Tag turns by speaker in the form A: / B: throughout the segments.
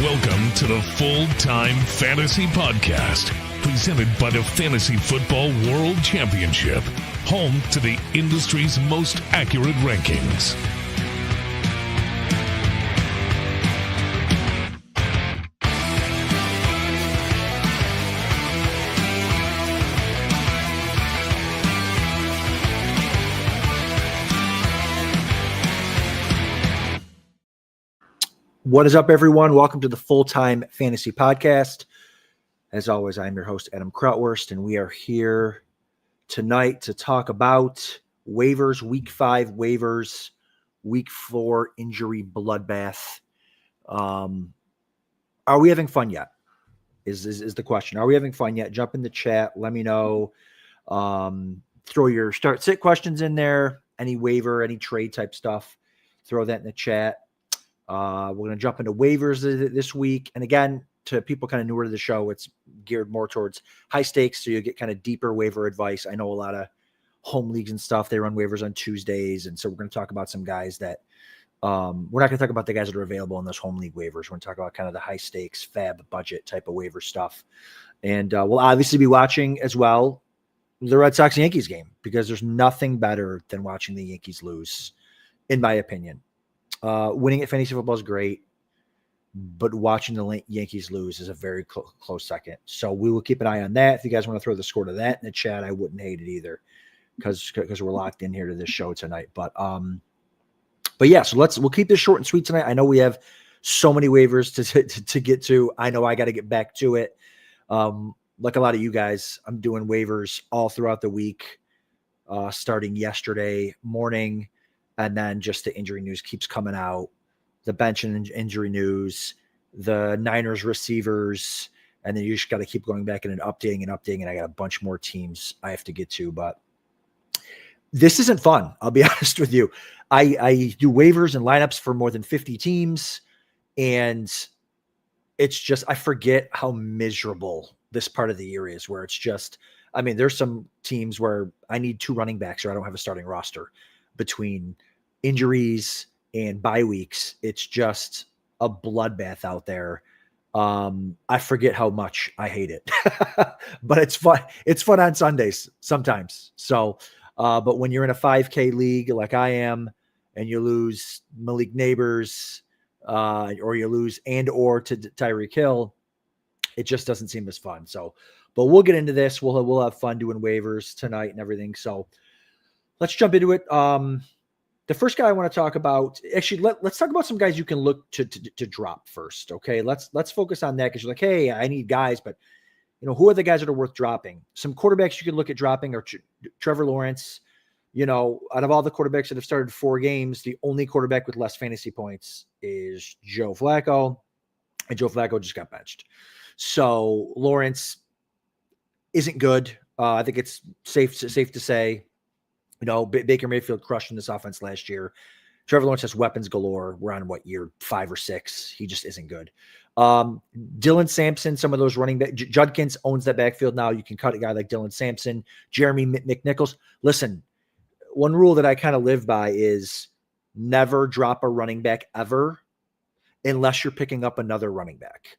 A: Welcome to the Full-Time Fantasy Podcast, presented by the Fantasy Football World Championship, home to the industry's most accurate rankings.
B: What is up, everyone? Welcome to the Full-Time Fantasy Podcast. As always, I'm your host, Adam Krautwurst, and we are here tonight to talk about waivers, Week 5 waivers, Week 4 injury bloodbath. Are we having fun yet? Is the question. Are we having fun yet? Jump in the chat. Let me know. Throw your start-sit questions in there. Any waiver, any trade type stuff. Throw that in the chat. We're going to jump into waivers this week. And again, to people kind of newer to the show, it's geared more towards high stakes. So you get kind of deeper waiver advice. I know a lot of home leagues and stuff, they run waivers on Tuesdays. And so we're going to talk about some guys that we're not going to talk about the guys that are available in those home league waivers. We're going to talk about kind of the high stakes fab budget type of waiver stuff. And we'll obviously be watching as well the Red Sox Yankees game, because there's nothing better than watching the Yankees lose, in my opinion. Winning at fantasy football is great, but watching the Yankees lose is a very close second. So we will keep an eye on that. If you guys want to throw the score to that in the chat, I wouldn't hate it either, because we're locked in here to this show tonight. But yeah, so we'll keep this short and sweet tonight. I know we have so many waivers to get to. I know I got to get back to it. Like a lot of you guys, I'm doing waivers all throughout the week, starting yesterday morning. And then just the injury news keeps coming out, the bench and injury news, the Niners receivers, and then you just got to keep going back and updating. And I got a bunch more teams I have to get to, but this isn't fun. I'll be honest with you. I do waivers and lineups for more than 50 teams, and it's just, I forget how miserable this part of the year is, where it's just, I mean, there's some teams where I need 2 running backs or I don't have a starting roster between injuries and bye weeks. It's just a bloodbath out there. I forget how much I hate it, but it's fun. It's fun on Sundays sometimes. So, but when you're in a 5K league like I am, and you lose Malik Neighbors, or you lose or to Tyreek Hill, it just doesn't seem as fun. So, but we'll get into this. We'll have fun doing waivers tonight and everything. So let's jump into it. The first guy I want to talk about, actually, let's talk about some guys you can look to drop first. Okay, let's focus on that, because you're like, hey, I need guys, but who are the guys that are worth dropping? Some quarterbacks you can look at dropping are Trevor Lawrence. Out of all the quarterbacks that have started 4 games, the only quarterback with less fantasy points is Joe Flacco, and Joe Flacco just got benched. So Lawrence isn't good. I think it's safe to say. Baker Mayfield crushed in this offense last year. Trevor Lawrence has weapons galore. We're on year 5 or 6. He just isn't good. Dylan Sampson, some of those running back. Judkins owns that backfield now. You can cut a guy like Dylan Sampson, Jeremy McNichols. Listen, one rule that I kind of live by is never drop a running back ever, unless you're picking up another running back.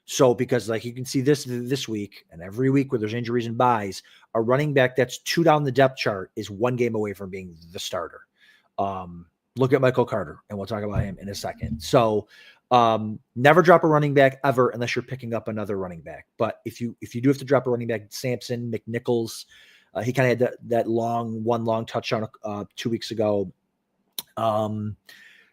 B: So, because like you can see this week and every week where there's injuries and buys, a running back that's 2 down the depth chart is 1 game away from being the starter. Look at Michael Carter, and we'll talk about him in a second. So, never drop a running back ever unless you're picking up another running back. But if you do have to drop a running back, Sampson, McNichols, he kind of had that long touchdown 2 weeks ago.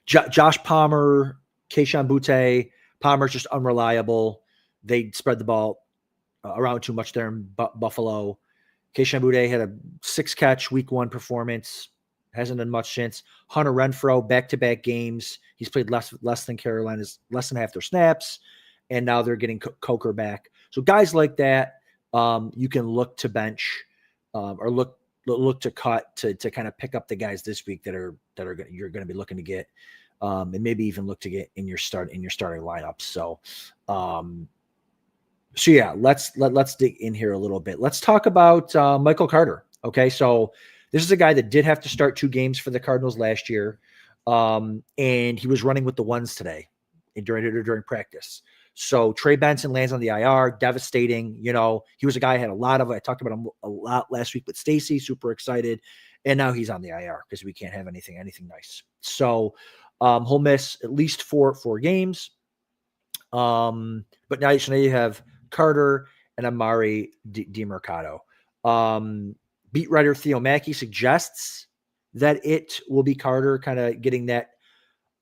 B: Josh Palmer, Keyshawn Butte. Palmer's just unreliable. They spread the ball around too much there in Buffalo. Keyshawn Butte had a 6-catch week 1 performance. Hasn't done much since. Hunter Renfrow, back-to-back games. He's played less than Carolina's, less than half their snaps, and now they're getting Coker back. So guys like that, you can look to bench or look to cut to kind of pick up the guys this week that you're going to be looking to get, and maybe even look to get in your starting lineup. So yeah, let's dig in here a little bit. Let's talk about Michael Carter. Okay, so this is a guy that did have to start 2 games for the Cardinals last year, and he was running with the ones today during practice. So Trey Benson lands on the IR, devastating. You know, he was a guy I had a lot of. I talked about him a lot last week with Stacy, super excited. And now he's on the IR because we can't have anything nice. So he'll miss at least four games. But now you have Carter and Amari DiMercato. Beat writer Theo Mackey suggests that it will be Carter kind of getting that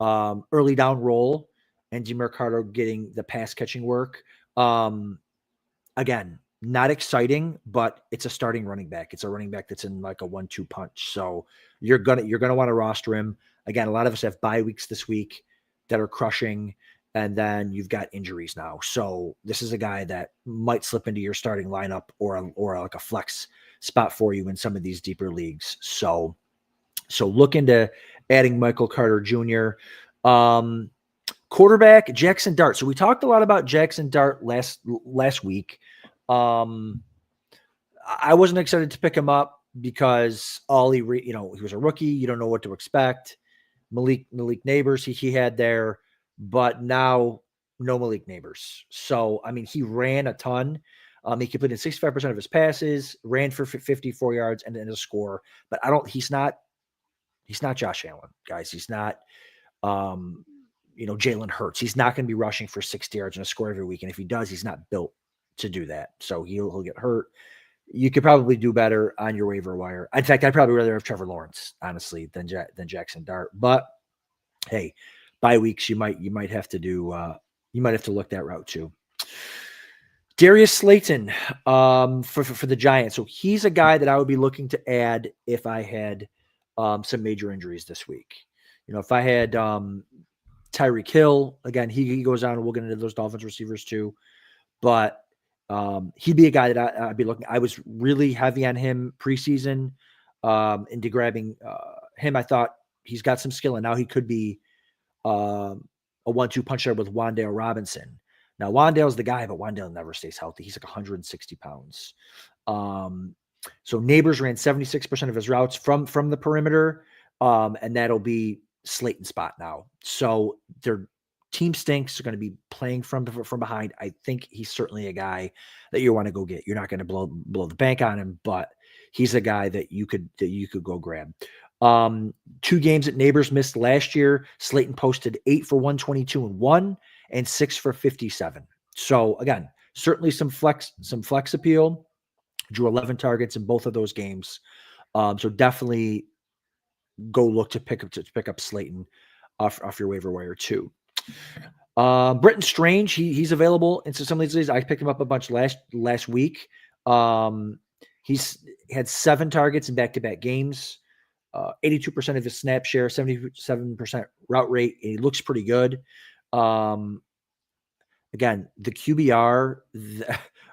B: early down role and DiMercato getting the pass catching work. Again, not exciting, but it's a starting running back. It's a running back that's in like a 1-2 punch. So you're gonna want to roster him. Again, a lot of us have bye weeks this week that are crushing, and then you've got injuries now. So this is a guy that might slip into your starting lineup or like a flex spot for you in some of these deeper leagues. So look into adding Michael Carter Jr. Quarterback Jackson Dart. So we talked a lot about Jackson Dart last week. I wasn't excited to pick him up because he was a rookie. You don't know what to expect. Malik Neighbors he had there, but now no Malik Neighbors. So I mean, he ran a ton. He completed 65% of his passes, ran for 54 yards and a score. But he's not Josh Allen, guys. He's not Jalen Hurts. He's not going to be rushing for 60 yards and a score every week. And if he does, he's not built to do that. So he'll get hurt. You could probably do better on your waiver wire. In fact, I'd probably rather have Trevor Lawrence, honestly, than Jackson Dart. But hey, bye weeks, you might have to do you might have to look that route too. Darius Slayton for the Giants. So he's a guy that I would be looking to add if I had some major injuries this week. If I had Tyreek Hill, again, he goes on, and we'll get into those Dolphins receivers too. But he'd be a guy that I'd be looking. I was really heavy on him preseason into grabbing him. I thought he's got some skill, and now he could be a 1-2 punch there with Wan'Dale Robinson. Now, Wan'Dale's the guy, but Wan'Dale never stays healthy. He's like 160 pounds. So Neighbors ran 76% of his routes from the perimeter, and that'll be Slayton's spot now. So their team stinks. Are going to be playing from behind. I think he's certainly a guy that you want to go get. You're not going to blow the bank on him, but he's a guy that you could go grab. 2 games that Neighbors missed last year. Slayton posted 8 for 122 and 1 and 6 for 57. So again, certainly some flex appeal. Drew 11 targets in both of those games. So definitely go look to pick up Slayton off your waiver wire too. Britton Strange, he's available in some of these leagues. I picked him up a bunch last week. He's had 7 targets in back-to-back games. 82% of his snap share, 77% route rate. He looks pretty good. Again, the QBR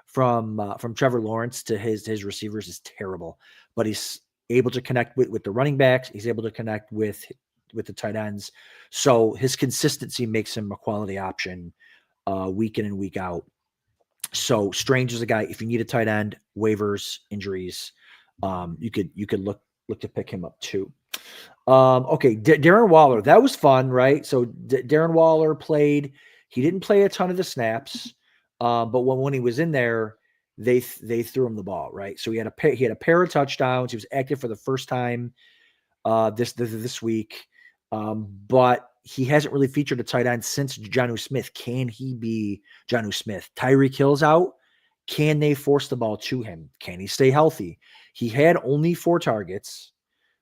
B: from Trevor Lawrence to his receivers is terrible, but he's able to connect with the running backs. He's able to connect with the tight ends. So his consistency makes him a quality option week in and week out. So Strange is a guy, if you need a tight end, waivers, injuries, you could look to pick him up too. Okay. Darren Waller, that was fun, right? So Darren Waller played. He didn't play a ton of the snaps, but when he was in there, they threw him the ball, right? So he had a pair of touchdowns. He was active for the first time this week, but he hasn't really featured a tight end since Jonnu Smith. Can he be Jonnu Smith? Tyreek Hill's out. Can they force the ball to him? Can he stay healthy? He had only 4 targets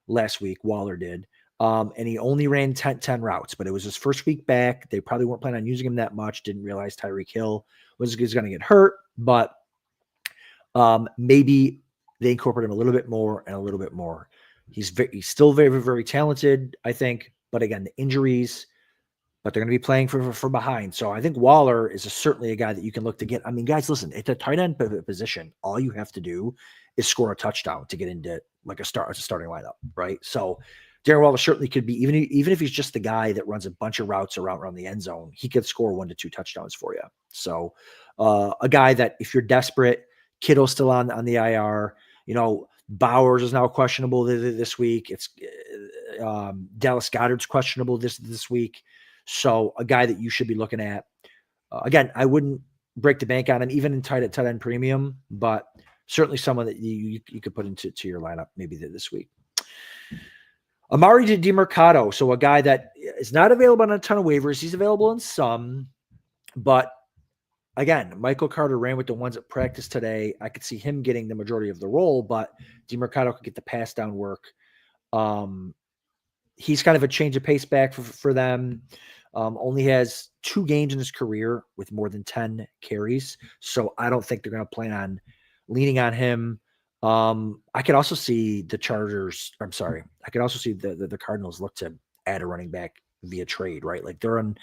B: last week, Waller did, and he only ran 10 routes, but it was his first week back. They probably weren't planning on using him that much, didn't realize Tyreek Hill was going to get hurt, but maybe they incorporate him a little bit more and a little bit more. He's still very, very talented, I think, but again, the injuries, but they're going to be playing from behind. So I think Waller is certainly a guy that you can look to get. I mean, guys, listen, at the tight end position, all you have to do is score a touchdown to get into like a starting lineup, right? So Darren Waller certainly could be, even if he's just the guy that runs a bunch of routes around the end zone, he could score 1 to 2 touchdowns for you. So a guy that if you're desperate, Kittle's still on the IR, Bowers is now questionable this week. It's Dallas Goedert's questionable this week. So a guy that you should be looking at. Again, I wouldn't break the bank on him, even in tight end premium, but certainly someone that you could put into your lineup maybe this week. Amari DiMercato, so a guy that is not available on a ton of waivers. He's available in some, but again, Michael Carter ran with the ones at practice today. I could see him getting the majority of the role, but DiMercato could get the pass down work. He's kind of a change of pace back for them. Only has 2 games in his career with more than 10 carries, so I don't think they're going to plan on leaning on him. I could also see the Chargers. I'm sorry. I could also see the Cardinals look to add a running back via trade, right? Like they're in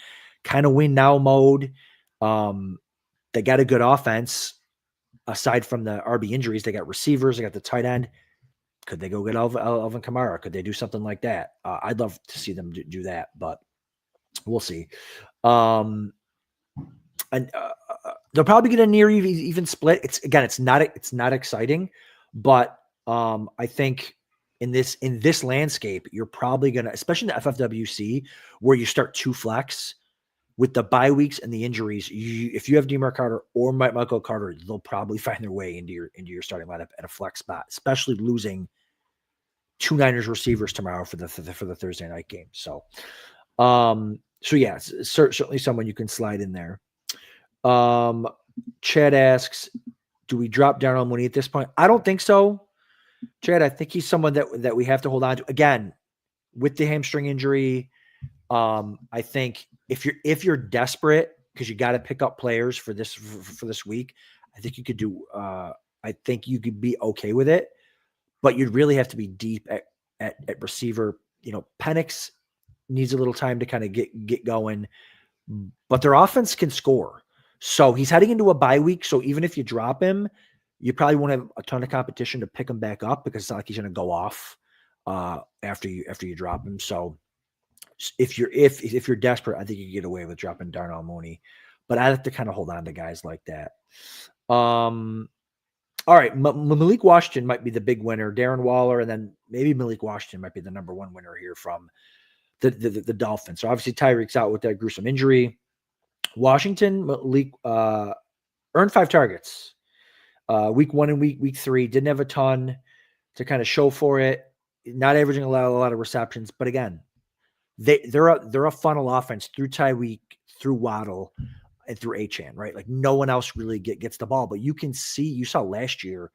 B: kind of win now mode. They got a good offense. Aside from the RB injuries, they got receivers. They got the tight end. Could they go get Alvin Kamara? Could they do something like that? I'd love to see them do that, but we'll see. And they'll probably get a near even split. It's not exciting, but I think in this landscape, you're probably gonna, especially in the FFWC, where you start 2 flex with the bye weeks and the injuries. If you have DiMercato or Michael Carter, they'll probably find their way into your starting lineup at a flex spot, especially losing 2 Niners receivers tomorrow for the Thursday night game. So yeah, certainly someone you can slide in there. Chad asks, do we drop Darnell Mooney at this point? I don't think so, Chad. I think he's someone that we have to hold on to. Again, with the hamstring injury, I think if you're desperate because you got to pick up players for this week, I think you could do. I think you could be okay with it, but you'd really have to be deep at receiver. Penix needs a little time to kind of get going, but their offense can score. So he's heading into a bye week. So even if you drop him, you probably won't have a ton of competition to pick him back up because it's not like he's going to go off after you drop him. So if you're desperate, I think you can get away with dropping Darnell Mooney, but I have to kind of hold on to guys like that. All right, Malik Washington might be the big winner. Darren Waller, and then maybe Malik Washington might be the number 1 winner here from the Dolphins. So obviously Tyreek's out with that gruesome injury. Washington, Malik earned 5 targets. Week 1 and week 3 didn't have a ton to kind of show for it. Not averaging a lot of receptions, but again, they're a funnel offense through Tyreek, through Waddle, and through Achane, right? Like no one else really gets the ball, but you saw last year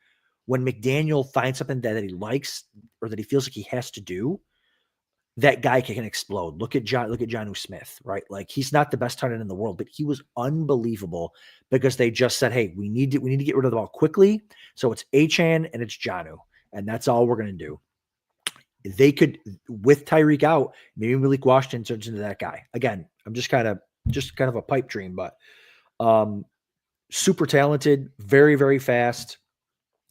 B: when McDaniel finds something that he likes or that he feels like he has to do, that guy can explode. Look at Jonnu Smith, right? Like he's not the best tight end in the world, but he was unbelievable because they just said, hey, we need to get rid of the ball quickly. So it's Achane and it's Jonnu, and that's all we're going to do. They could, with Tyreek out, maybe Malik Washington turns into that guy. Again, I'm just kind of a pipe dream, but super talented, very, very fast.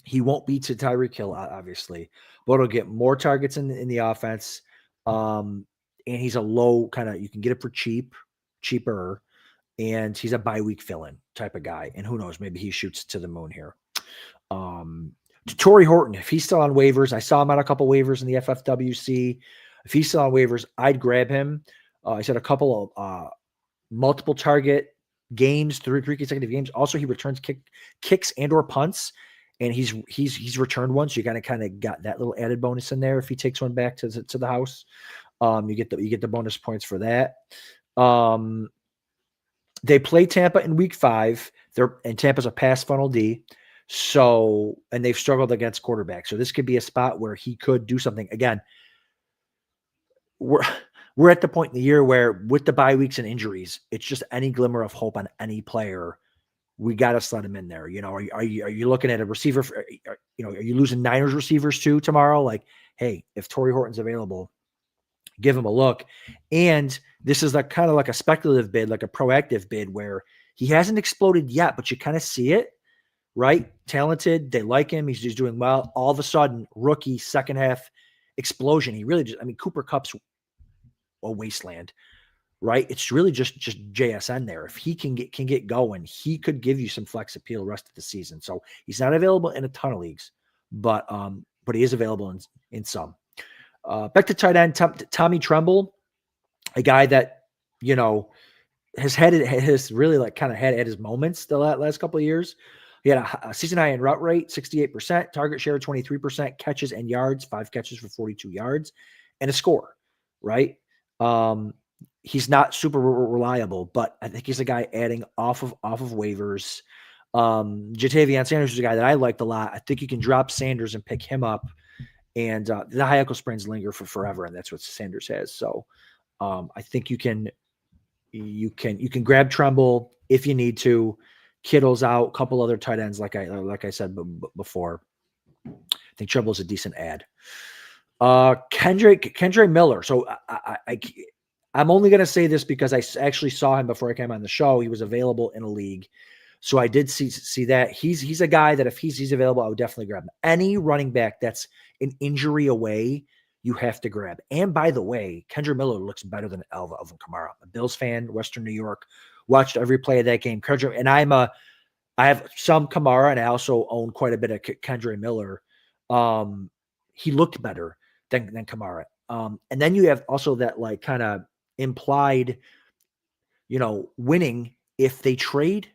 B: He won't be to Tyreek Hill, obviously, but he'll get more targets in the offense. And he's a low kind of, you can get it for cheaper, and he's a bye week fill-in type of guy. And who knows, maybe he shoots to the moon here. Torrey Horton, if he's still on waivers, I saw him on a couple waivers in the FFWC. If he's still on waivers, I'd grab him. I said a couple of multiple target games, three consecutive games. Also, he returns kicks and or punts, and he's returned one, so you kind of got that little added bonus in there if he takes one back to the house. You get the bonus points for that. They play Tampa in week 5. And Tampa's a pass funnel D. So, and they've struggled against quarterbacks. So this could be a spot where he could do something. Again, we're at the point in the year where with the bye weeks and injuries, it's just any glimmer of hope on any player. We got to slot him in there. Are you looking at a receiver? Are you losing Niners receivers too tomorrow? Like, hey, if Torrey Horton's available, give him a look. And this is kind of like a speculative bid, like a proactive bid where he hasn't exploded yet, but you kind of see it. Right? Talented. They like him. He's doing well. All of a sudden, rookie second half explosion. He really Cooper Kupp's a wasteland, right? It's really just JSN there. If he can get going, he could give you some flex appeal the rest of the season. So he's not available in a ton of leagues, but he is available in some. Back to tight end, Tommy Tremble, a guy that, has really like kind of had his moments the last couple of years. He had a season high in route rate, 68%, target share, 23%, catches and yards, 5 catches for 42 yards, and a score, right? He's not super reliable, but I think he's a guy adding off of waivers. Jatavion Sanders is a guy that I liked a lot. I think you can drop Sanders and pick him up, and the high ankle sprains linger for forever, and that's what Sanders has. So I think you can grab Tremble if you need to. Kittle's out, a couple other tight ends, like I said before. I think Tremble's a decent ad. Kendre Miller. So I'm only going to say this because I actually saw him before I came on the show. He was available in a league. So I did see that. He's a guy that if he's available, I would definitely grab him. Any running back that's an injury away, you have to grab. And by the way, Kendre Miller looks better than Alvin Kamara. I'm a Bills fan, Western New York, watched every play of that game. And I have some Kamara, and I also own quite a bit of Kendre Miller. He looked better than Kamara. And then you have also that like kind of implied, winning if they trade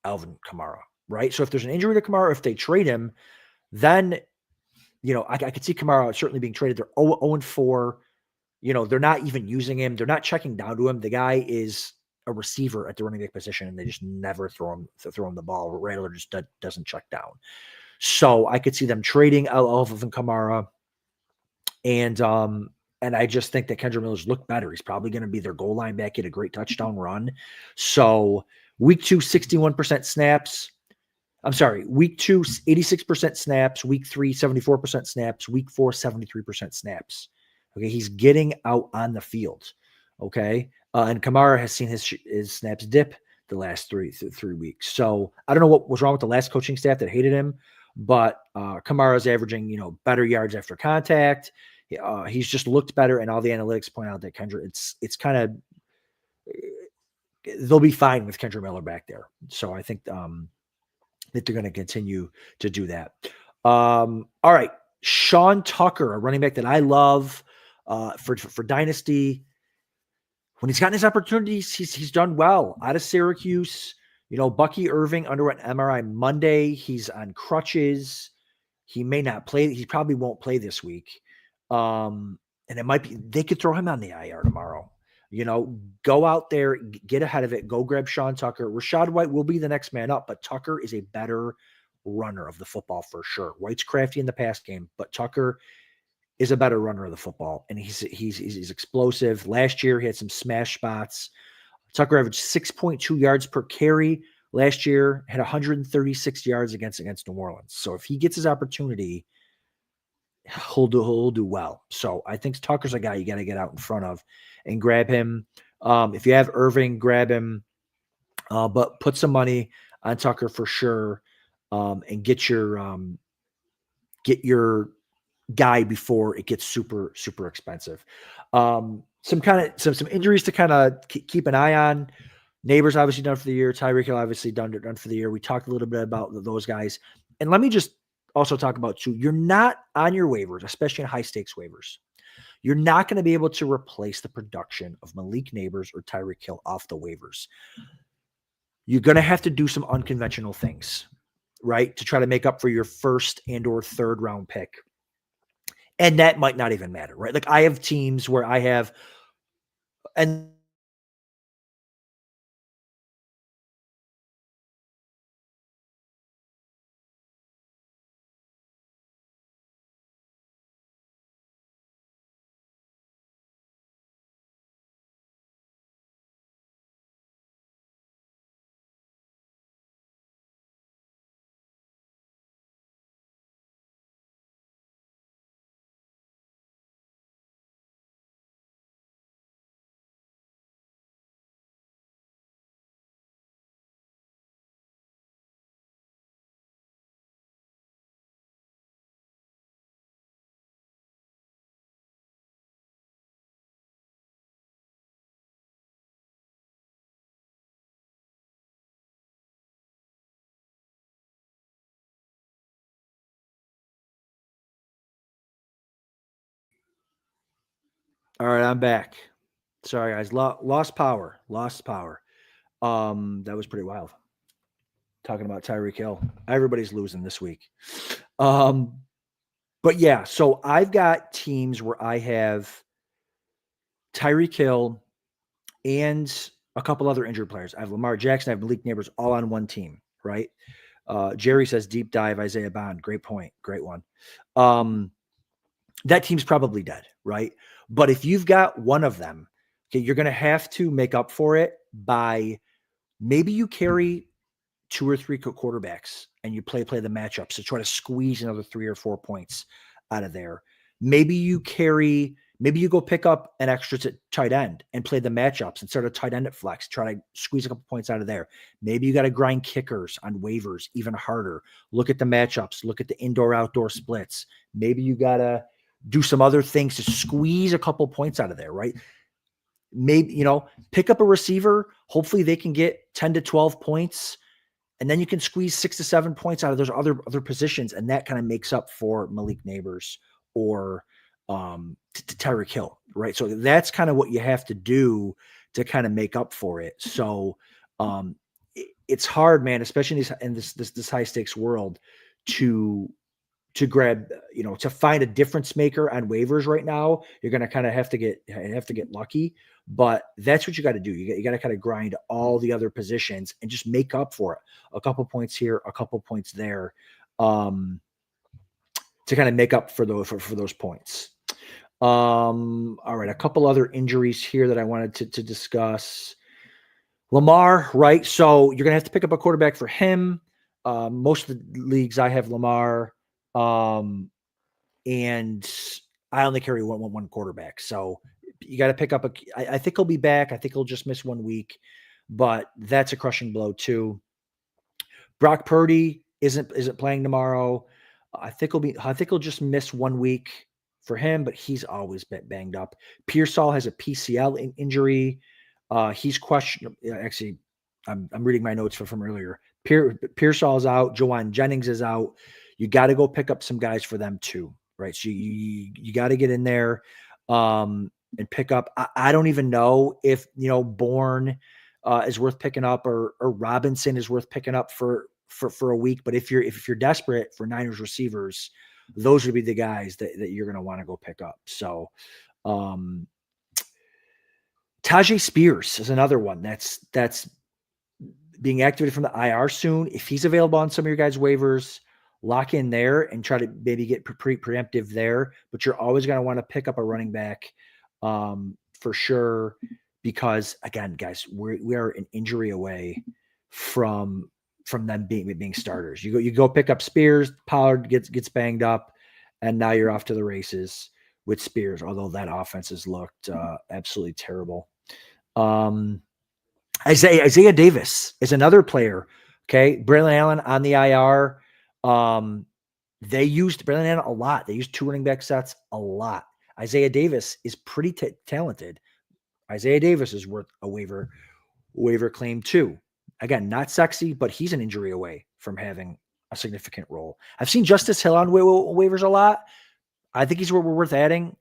B: Alvin Kamara, right? So if there's an injury to Kamara, if they trade him, then, I could see Kamara certainly being traded. They're 0-4. They're not even using him. They're not checking down to him. The guy is a receiver at the running back position, and they just never throw him the ball. Rattler just doesn't check down. So I could see them trading Alvin Kamara. And I just think that Kendre Miller's look better. He's probably going to be their goal line back, get a great touchdown run. So week 2, 61% snaps. I'm sorry, week 2, 86% snaps. Week 3, 74% snaps. Week 4, 73% snaps. Okay, he's getting out on the field. Okay, and Kamara has seen his snaps dip the last three weeks. So I don't know what was wrong with the last coaching staff that hated him, but Kamara's averaging, better yards after contact. He's just looked better, and all the analytics point out that Kendre, it's kind of, they'll be fine with Kendre Miller back there. So I think that they're going to continue to do that. All right, Sean Tucker, a running back that I love for Dynasty. When he's gotten his opportunities, he's done well. Out of Syracuse, Bucky Irving underwent MRI Monday. He's on crutches. He may not play. He probably won't play this week. And it might be, they could throw him on the IR tomorrow. Go out there, get ahead of it, go grab Sean Tucker. Rachaad White will be the next man up, but Tucker is a better runner of the football for sure. White's crafty in the pass game, but Tucker is a better runner of the football, and he's explosive. Last year, he had some smash spots. Tucker averaged 6.2 yards per carry last year, had 136 yards against New Orleans. So if he gets his opportunity, he'll do well. So I think Tucker's a guy you got to get out in front of and grab him. If you have Irving, grab him, but put some money on Tucker for sure, and get your guy before it gets super, super expensive. Some injuries to kind of keep an eye on. Neighbors obviously done for the year. Tyreek Hill obviously done for the year. We talked a little bit about those guys. And let me just also talk about too, you're not on your waivers, especially in high stakes waivers. You're not going to be able to replace the production of Malik Neighbors or Tyreek Hill off the waivers. You're going to have to do some unconventional things, right, to try to make up for your first and or third round pick. And that might not even matter, right? Like I have teams where I have, and all right, I'm back. Sorry, guys. Lost power. That was pretty wild. Talking about Tyreek Hill. Everybody's losing this week. But yeah, so I've got teams where I have Tyreek Hill and a couple other injured players. I have Lamar Jackson, I have Malik Neighbors all on one team, right? Jerry says deep dive Isaiah Bond. Great point. Great one. That team's probably dead, right? But if you've got one of them, okay, you're going to have to make up for it by maybe you carry 2 or 3 quarterbacks and you play the matchups to try to squeeze another 3 or 4 points out of there. Maybe you go pick up an extra tight end and play the matchups and start a tight end at flex, try to squeeze a couple points out of there. Maybe you got to grind kickers on waivers even harder. Look at the matchups, look at the indoor-outdoor splits. Maybe you got to do some other things to squeeze a couple points out of there, right? Maybe, pick up a receiver. Hopefully they can get 10 to 12 points. And then you can squeeze 6 to 7 points out of those other positions, and that kind of makes up for Malik Neighbors or Tyreek Hill, right? So that's kind of what you have to do to kind of make up for it. So it's hard, man, especially in this high stakes world, to grab, to find a difference maker on waivers right now. You're going to kind of have to get lucky. But that's what you got to do. You got to kind of grind all the other positions and just make up for it. A couple points here, a couple points there, to kind of make up for those points. All right, a couple other injuries here that I wanted to discuss. Lamar, right? So you're gonna have to pick up a quarterback for him. Most of the leagues I have Lamar, and I only carry one quarterback. So you got to pick up I think he'll be back. I think he'll just miss 1 week, but that's a crushing blow too. Brock Purdy isn't playing tomorrow. I think he'll just miss 1 week for him, but he's always been banged up. Pearsall has a PCL injury. He's questionable. Actually, I'm reading my notes from earlier. Pearsall is out. Jawan Jennings is out. You got to go pick up some guys for them too, right? So you got to get in there and pick up. I don't even know if Bourne is worth picking up or Robinson is worth picking up for a week. But if you're desperate for Niners receivers, those would be the guys that you're going to want to go pick up. So Tajay Spears is another one that's being activated from the IR soon. If he's available on some of your guys' waivers, lock in there and try to maybe get preemptive there. But you're always going to want to pick up a running back for sure, because again, guys, we are an injury away from them being starters. You go pick up Spears, Pollard gets banged up, and now you're off to the races with Spears. Although that offense has looked absolutely terrible. Isaiah Davis is another player. Okay, Braylon Allen on the IR. They used Braylon Allen a lot. They used 2 running back sets a lot. Isaiah Davis is pretty talented. Isaiah Davis is worth a waiver claim too. Again, not sexy, but he's an injury away from having a significant role. I've seen Justice Hill on waivers a lot. I think he's worth adding.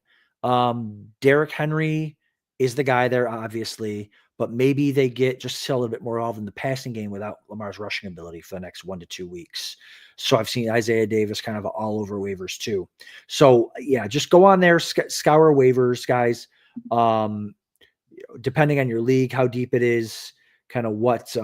B: Derrick Henry is the guy there, obviously, but maybe they get just a little bit more involved in the passing game without Lamar's rushing ability for the next 1 to 2 weeks. So I've seen Isaiah Davis kind of all over waivers too. So yeah, just go on there, scour waivers, guys. Depending on your league, how deep it is, kind of what,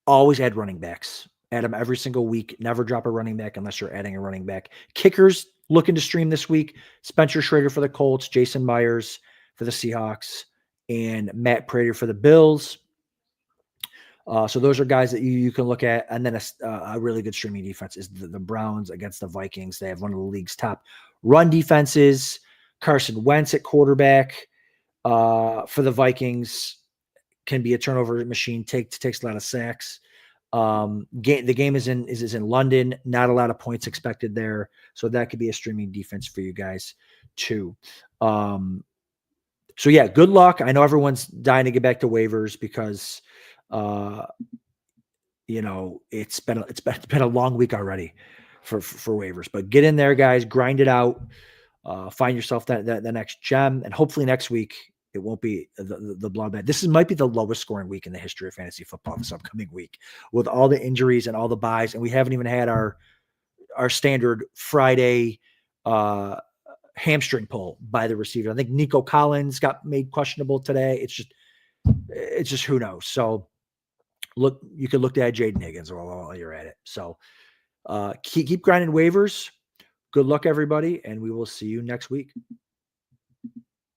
B: always add running backs. Add them every single week. Never drop a running back unless you're adding a running back. Kickers looking to stream this week. Spencer Schrader for the Colts, Jason Myers for the Seahawks, and Matt Prater for the Bills. So those are guys that you can look at. And then a really good streaming defense is the Browns against the Vikings. They have one of the league's top run defenses. Carson Wentz at quarterback for the Vikings can be a turnover machine. Takes a lot of sacks. The game is in London. Not a lot of points expected there, so that could be a streaming defense for you guys too. So yeah, good luck. I know everyone's dying to get back to waivers because it's been a long week already for waivers. But get in there, guys. Grind it out. Find yourself the next gem, and hopefully next week It won't be the bloodbath. This might be the lowest scoring week in the history of fantasy football this upcoming week, with all the injuries and all the buys, and we haven't even had our standard Friday hamstring pull by the receiver. I think Nico Collins got made questionable today. It's just who knows. So you could look at Jaden Higgins while you're at it. So keep grinding waivers. Good luck, everybody, and we will see you next week.